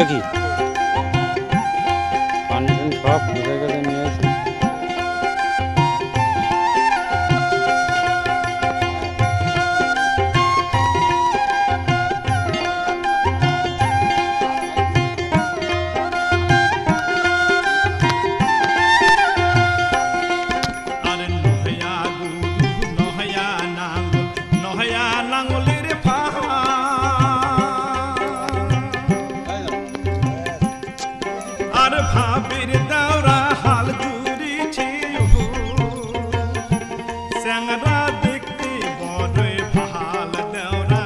এটা কি কন্টেন্ট সব ঘুরে ঘুরে নিয়ে আসি। ভাবের দাওরা হাল জুড়েছে স্যাংরা দেখতে বড়ই ভাল দেওরা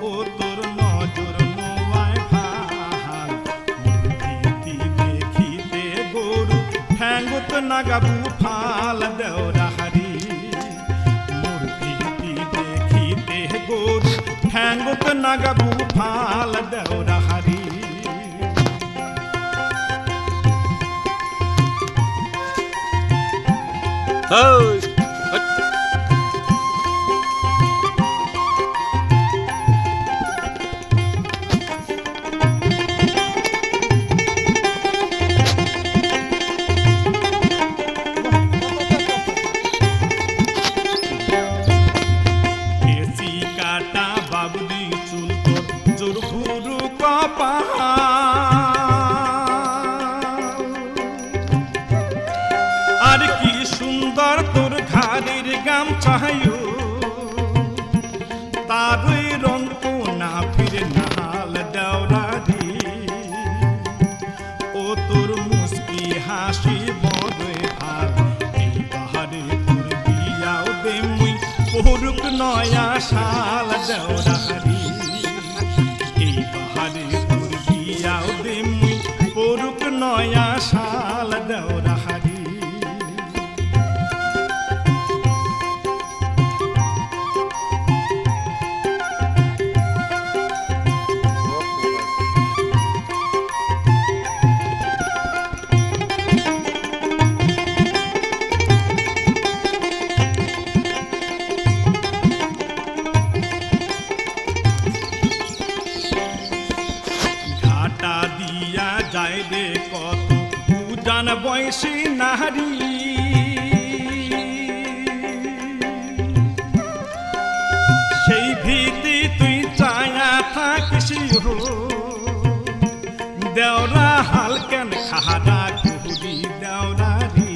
ও তোর নজর নোয়ায় ভাল ভীতি দেখিতে গরু ঠ্যাঙ্গুত নাগাবু ফাল দেওরা হারি মোর ভীতি দেখিতে গরু ঠ্যাঙ্গুত নাগাবু ফাল দেওরা হারি। Oh! কেসি কাটা বাবুলি চুল তোর জোর ঘুরু কপা আর কি সুন্দর তোর ঘাড়ের গামছায়ও তারই রং তো না ফিরে নাল দেওরারি ও তোর মুস্কি হাসি বড়ই ভাল এই বাহারে তোর বিয়াও দে মুই পড়ুক নয়া শাল দেওরারি এই বাহারে তোর বিয়াও দে মুই পড়ুক নয়া শাল দেওরারি। ঘাটা দিয়া যায় রে কত উজান বয়সী নারী সেই ভীতি তুই চায়া থাকিস দেওরা হাল কেন খাহারা কুহুরি দেওরা রে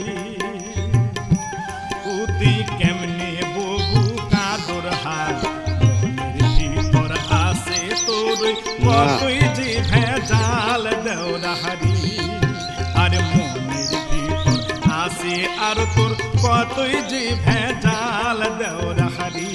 উতি কেমনে ববু কাদর হাল ভিতর আসে তোর কতই যে ভেজাল দেওরা হারি আর মনের ভিতর আসে আর তোর কতই যে ভেজাল দেওরা হারি।